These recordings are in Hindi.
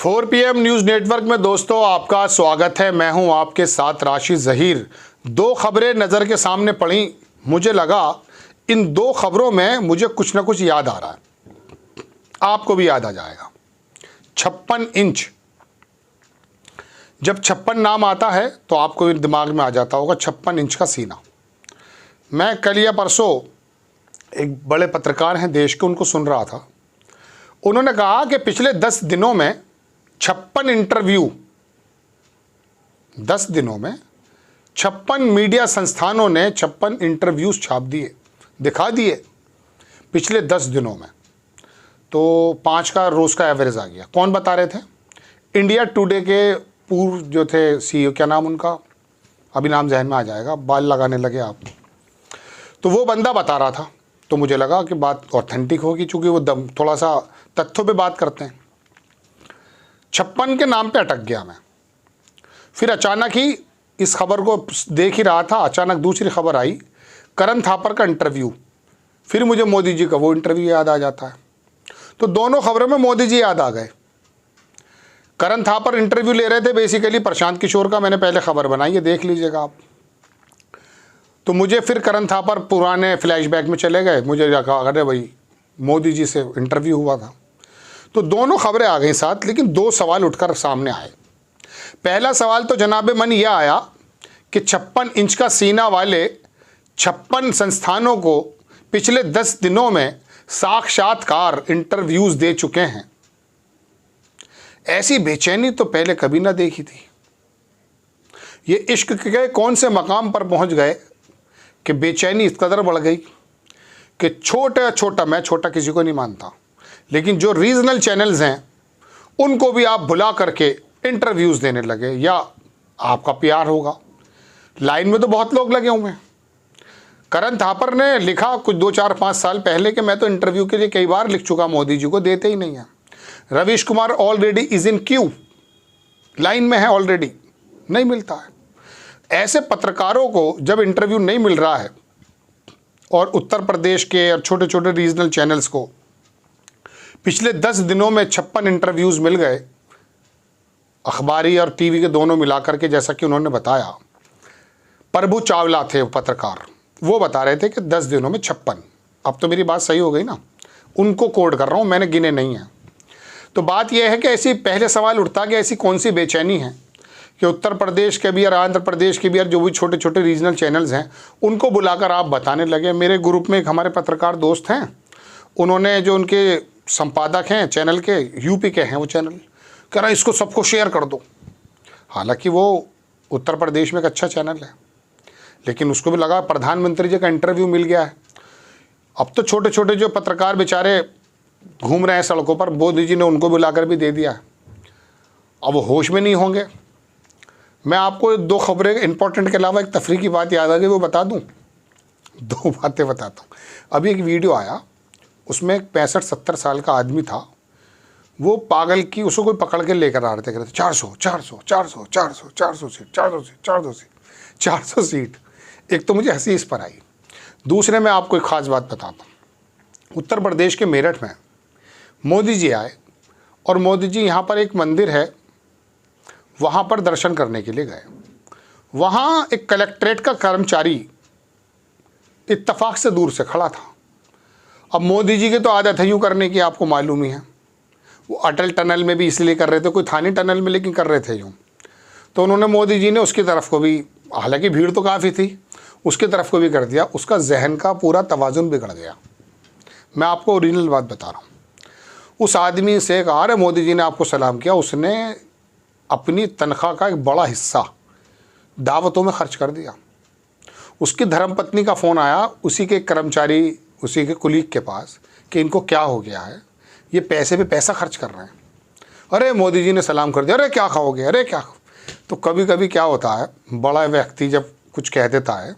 4 PM न्यूज़ नेटवर्क में दोस्तों आपका स्वागत है। मैं हूं आपके साथ राशि ज़हीर। दो खबरें नज़र के सामने पड़ी, मुझे लगा इन दो खबरों में मुझे कुछ ना कुछ याद आ रहा है, आपको भी याद आ जाएगा। 56 इंच, जब 56 नाम आता है तो आपको भी दिमाग में आ जाता होगा 56 इंच का सीना। मैं कल या परसों एक बड़े पत्रकार हैं देश के, उनको सुन रहा था। उन्होंने कहा कि पिछले 10 दिनों में 56 इंटरव्यू, 10 दिनों में 56 मीडिया संस्थानों ने 56 इंटरव्यूज छाप दिए, दिखा दिए पिछले 10 दिनों में। तो 5 का रोज़ का एवरेज आ गया। कौन बता रहे थे? इंडिया टुडे के पूर्व जो थे CEO, क्या नाम उनका, अभी नाम जहन में आ जाएगा, बाल लगाने लगे आप। तो वो बंदा बता रहा था, तो मुझे लगा कि बात ऑथेंटिक होगी, चूँकि वो थोड़ा सा तथ्यों पे बात करते हैं। 56 के नाम पे अटक गया मैं। फिर अचानक ही इस खबर को देख ही रहा था, अचानक दूसरी खबर आई, करण थापर का इंटरव्यू। फिर मुझे मोदी जी का वो इंटरव्यू याद आ जाता है। तो दोनों खबरों में मोदी जी याद आ गए। करण थापर इंटरव्यू ले रहे थे बेसिकली प्रशांत किशोर का, मैंने पहले खबर बनाई है, देख लीजिएगा आप। तो मुझे फिर करण थापर पुराने फ्लैशबैक में चले गए। मुझे लगा अरे भाई मोदी जी से इंटरव्यू हुआ था। तो दोनों खबरें आ गई साथ, लेकिन दो सवाल उठकर सामने आए। पहला सवाल तो जनाबे मन यह आया कि 56 इंच का सीना वाले 56 संस्थानों को पिछले 10 दिनों में साक्षात्कार इंटरव्यूज दे चुके हैं। ऐसी बेचैनी तो पहले कभी ना देखी थी। ये इश्क के कौन से मकाम पर पहुंच गए कि बेचैनी इस कदर बढ़ गई कि छोटा, मैं छोटा किसी को नहीं मानता, लेकिन जो रीजनल चैनल्स हैं उनको भी आप बुला करके इंटरव्यूज़ देने लगे, या आपका प्यार होगा। लाइन में तो बहुत लोग लगे हुए हैं। करण थापर ने लिखा कुछ 2, 4, 5 साल पहले कि मैं तो इंटरव्यू के लिए कई बार लिख चुका, मोदी जी को देते ही नहीं है। Ravish Kumar already is in Q, line में है ऑलरेडी, नहीं मिलता है। ऐसे पत्रकारों को जब इंटरव्यू नहीं मिल रहा है, और उत्तर प्रदेश के और छोटे छोटे रीजनल चैनल्स को पिछले 10 दिनों में 56 इंटरव्यूज़ मिल गए, अखबारी और टीवी के दोनों मिलाकर के। जैसा कि उन्होंने बताया, प्रभु चावला थे पत्रकार, वो बता रहे थे कि 10 दिनों में 56। अब तो मेरी बात सही हो गई ना, उनको कोड कर रहा हूँ, मैंने गिने नहीं हैं। तो बात यह है कि ऐसी पहले सवाल उठता कि ऐसी कौन सी बेचैनी है कि उत्तर प्रदेश के भी और आंध्र प्रदेश के भी और जो भी छोटे छोटे रीजनल चैनल्स हैं उनको बुलाकर आप बताने लगे। मेरे ग्रुप में एक हमारे पत्रकार दोस्त हैं, उन्होंने, जो उनके संपादक हैं चैनल के, यूपी के हैं वो चैनल, कह रहा इसको सबको शेयर कर दो। हालांकि वो उत्तर प्रदेश में एक अच्छा चैनल है, लेकिन उसको भी लगा प्रधानमंत्री जी का इंटरव्यू मिल गया है। अब तो छोटे छोटे जो पत्रकार बेचारे घूम रहे हैं सड़कों पर, मोदी जी ने उनको बुलाकर भी दे दिया है। अब वो होश में नहीं होंगे। मैं आपको 2 खबरें इंपॉर्टेंट के अलावा एक तफरीह की बात याद आ गई, वो बता दूं। 2 बातें बताता हूँ। अभी एक वीडियो आया, उसमें एक 65-70 साल का आदमी था, वो पागल की, उसको कोई पकड़ के लेकर आ रहे थे, कहते 400 400 400 400 400 सीट, 400 सीट, 400 सीट, 400 सीट। एक तो मुझे हंसी इस पर आई। दूसरे में आपको एक ख़ास बात बताता हूँ। उत्तर प्रदेश के मेरठ में मोदी जी आए, और मोदी जी यहाँ पर एक मंदिर है, वहाँ पर दर्शन करने के लिए गए। वहाँ एक कलेक्ट्रेट का कर्मचारी इत्तेफाक से दूर से खड़ा था। अब मोदी जी की तो आदत है यूँ करने की, आपको मालूम ही है। वो अटल टनल में भी इसलिए कर रहे थे, कोई था नहीं टनल में, लेकिन कर रहे थे यूँ। तो उन्होंने, मोदी जी ने उसकी तरफ को भी, हालांकि भीड़ तो काफ़ी थी, उसकी तरफ को भी कर दिया। उसका जहन का पूरा तवाज़ुन बिगड़ गया। मैं आपको ओरिजिनल बात बता रहा हूँ। उस आदमी से कहा, अरे मोदी जी ने आपको सलाम किया। उसने अपनी तनख्वाह का एक बड़ा हिस्सा दावतों में खर्च कर दिया। उसकी धर्मपत्नी का फ़ोन आया उसी के कर्मचारी, उसी के कुलीग के पास, कि इनको क्या हो गया है, ये पैसे पे पैसा खर्च कर रहे हैं। अरे मोदी जी ने सलाम कर दिया, अरे क्या खाओगे, अरे क्या। तो कभी कभी क्या होता है, बड़ा व्यक्ति जब कुछ कह देता है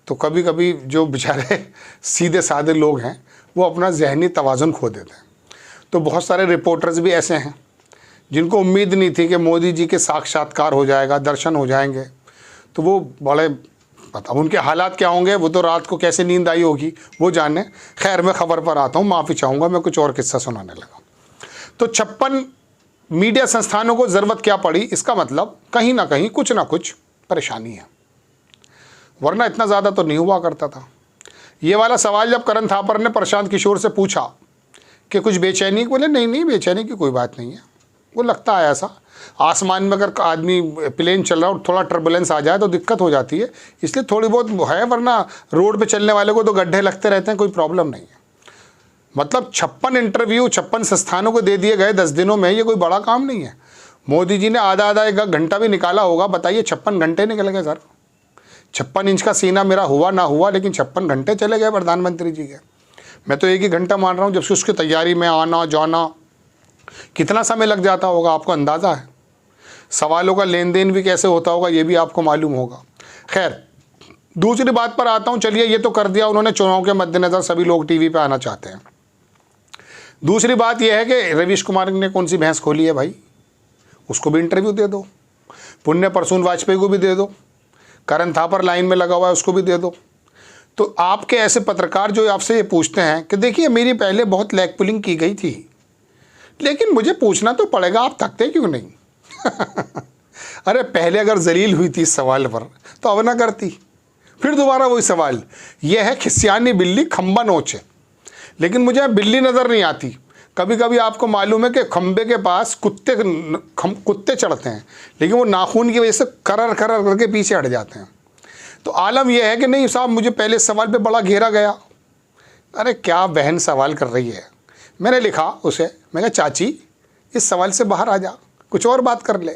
तो कभी कभी जो बेचारे सीधे साधे लोग हैं वो अपना जहनी तवाज़ुन खो देते हैं। तो बहुत सारे रिपोर्टर्स भी ऐसे हैं जिनको उम्मीद नहीं थी कि मोदी जी के साक्षात्कार हो जाएगा, दर्शन हो जाएंगे, तो वो बड़े, पता उनके हालात क्या होंगे, वो तो रात को कैसे नींद आई होगी वो जाने। खैर मैं खबर पर आता हूँ, माफ़ी चाहूँगा, मैं कुछ और किस्सा सुनाने लगा। तो 56 मीडिया संस्थानों को ज़रूरत क्या पड़ी, इसका मतलब कहीं ना कहीं कुछ ना कुछ परेशानी है, वरना इतना ज़्यादा तो नहीं हुआ करता था। ये वाला सवाल जब करण थापर ने प्रशांत किशोर से पूछा कि कुछ बेचैनी, बोले नहीं नहीं बेचैनी की कोई बात नहीं है। वो लगता है ऐसा, आसमान में अगर आदमी प्लेन चल रहा है और थोड़ा टर्बुलेंस आ जाए तो दिक्कत हो जाती है, इसलिए थोड़ी बहुत है, वरना रोड पे चलने वाले को तो गड्ढे लगते रहते हैं, कोई प्रॉब्लम नहीं है। मतलब 56 इंटरव्यू 56 संस्थानों को दे दिए गए 10 दिनों में, ये कोई बड़ा काम नहीं है। मोदी जी ने आधा एक घंटा भी निकाला होगा, बताइए 56 घंटे निकल गए सर। 56 इंच का सीना मेरा हुआ ना हुआ, लेकिन 56 घंटे चले गए प्रधानमंत्री जी के। मैं तो 1 ही घंटा मान रहा हूँ, जब से उसकी तैयारी में आना जाना कितना समय लग जाता होगा, आपको अंदाज़ा है। सवालों का लेन देन भी कैसे होता होगा, ये भी आपको मालूम होगा। खैर, दूसरी बात पर आता हूँ। चलिए, ये तो कर दिया उन्होंने, चुनाव के मद्देनज़र सभी लोग टीवी पे आना चाहते हैं। दूसरी बात यह है कि रवीश कुमार ने कौन सी भैंस खोली है भाई, उसको भी इंटरव्यू दे दो। पुण्य परसून वाजपेयी को भी दे दो। करण थापर लाइन में लगा हुआ है, उसको भी दे दो। तो आपके ऐसे पत्रकार जो आपसे ये पूछते हैं कि देखिए मेरी पहले बहुत लेग पुलिंग की गई थी, लेकिन मुझे पूछना तो पड़ेगा, आप थकते क्यों नहीं? अरे पहले अगर जलील हुई थी इस सवाल पर तो अब ना करती, फिर दोबारा वही सवाल। यह है खिसियानी बिल्ली खंबा नोचे, लेकिन मुझे बिल्ली नज़र नहीं आती। कभी कभी आपको मालूम है कि खंबे के पास कुत्ते चढ़ते हैं, लेकिन वो नाखून की वजह से करर करके पीछे हट जाते हैं। तो आलम यह है कि नहीं साहब, मुझे पहले सवाल पे बड़ा घेरा गया। अरे क्या बहन सवाल कर रही है। मैंने लिखा उसे, मैं कहा चाची इस सवाल से बाहर आ जा, कुछ और बात कर ले।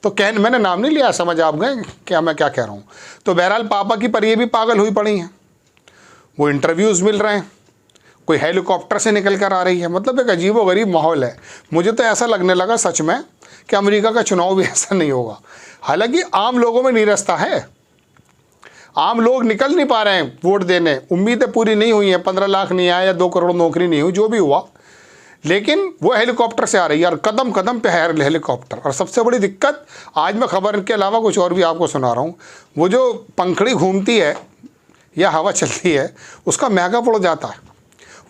तो मैंने नाम नहीं लिया, समझ आप गए क्या मैं क्या कह रहा हूँ। तो बहरहाल पापा की पर ये भी पागल हुई पड़ी हैं, वो इंटरव्यूज़ मिल रहे हैं, कोई हेलीकॉप्टर से निकल कर आ रही है। मतलब एक अजीबोगरीब माहौल है। मुझे तो ऐसा लगने लगा सच में कि अमेरिका का चुनाव भी ऐसा नहीं होगा। हालांकि आम लोगों में नीरसता है, आम लोग निकल नहीं पा रहे हैं वोट देने, उम्मीदें पूरी नहीं हुई हैं, 15 लाख नहीं आया या 2 करोड़ नौकरी नहीं हुई, जो भी हुआ, लेकिन वो हेलीकॉप्टर से आ रही है और कदम कदम पे है हेलीकॉप्टर। और सबसे बड़ी दिक्कत, आज मैं खबर के अलावा कुछ और भी आपको सुना रहा हूँ, वो जो पंखड़ी घूमती है या हवा चलती है उसका महंगा पड़ जाता है।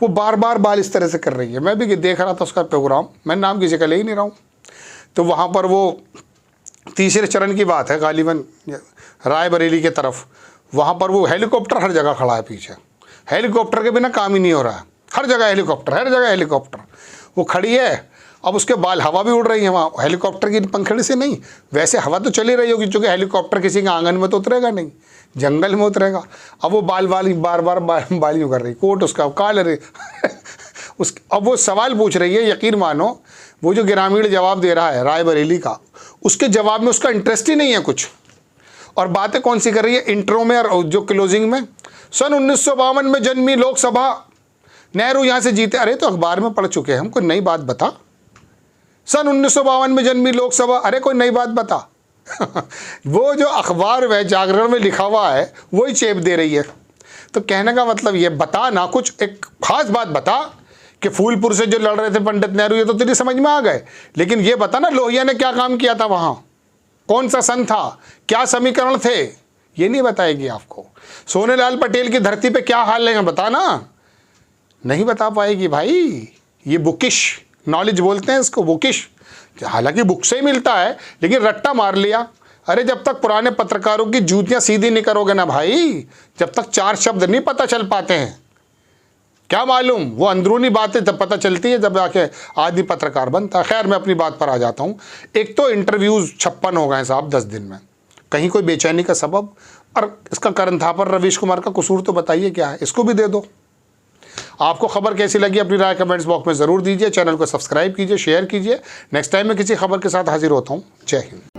वो बार बार बाल इस तरह से कर रही है। मैं भी देख रहा था उसका प्रोग्राम, मैं नाम किसी का ले ही नहीं रहा हूँ। तो वहाँ पर वो तीसरे चरण की बात है, गालिबन रायबरेली के तरफ, वहाँ पर वो हेलीकॉप्टर हर जगह खड़ा है पीछे। हेलीकॉप्टर के बिना काम ही नहीं हो रहा है, हर जगह हेलीकॉप्टर, हर जगह हेलीकॉप्टर। वो खड़ी है, अब उसके बाल हवा भी उड़ रही है वहाँ, हेलीकॉप्टर की पंखड़ी से नहीं, वैसे हवा तो चली रही होगी, चूँकि हेलीकॉप्टर किसी के आंगन में तो उतरेगा नहीं, जंगल में उतरेगा। अब वो बार बार यूँ कर रही, कोट उसका काल रही अब वो सवाल पूछ रही है, यकीन मानो वो जो ग्रामीण जवाब दे रहा है रायबरेली का, उसके जवाब में उसका इंटरेस्ट ही नहीं है कुछ। और बातें कौन सी कर रही है इंट्रो में और जो क्लोजिंग में, सन 1952 में जन्मी लोकसभा, नेहरू यहाँ से जीते। अरे तो अखबार में पढ़ चुके हैं हम, कोई नई बात बता। सन 1952 में जन्मी लोकसभा, अरे कोई नई बात बता। वो जो अखबार में जागरण में लिखा हुआ है वही चेप दे रही है। तो कहने का मतलब ये, बता ना कुछ एक खास बात बता कि फूलपुर से जो लड़ रहे थे पंडित नेहरू, ये तो तेरी समझ में आ गए, लेकिन ये बता ना लोहिया ने क्या काम किया था वहाँ, कौन सा सन था, क्या समीकरण थे, ये नहीं बताएगी आपको। सोनेलाल पटेल की धरती पे क्या हाल है बता ना, नहीं बता पाएगी भाई। ये बुकिश नॉलेज बोलते हैं इसको, बुकिश। हालांकि बुक से ही मिलता है, लेकिन रट्टा मार लिया। अरे जब तक पुराने पत्रकारों की जूतियां सीधी नहीं करोगे ना भाई, जब तक 4 शब्द नहीं पता चल पाते हैं, क्या मालूम वो अंदरूनी बातें तब पता चलती है जब आके आदमी पत्रकार बनता है। खैर, मैं अपनी बात पर आ जाता हूँ। एक तो इंटरव्यूज़ 56 हो गए साहब 10 दिन में, कहीं कोई बेचैनी का सबब। और इसका करण थापर रवीश कुमार का कसूर तो बताइए क्या है, इसको भी दे दो। आपको खबर कैसी लगी अपनी राय कमेंट्स बॉक्स में ज़रूर दीजिए। चैनल को सब्सक्राइब कीजिए, शेयर कीजिए। नेक्स्ट टाइम मैं किसी खबर के साथ हाजिर होता हूँ। जय हिंद।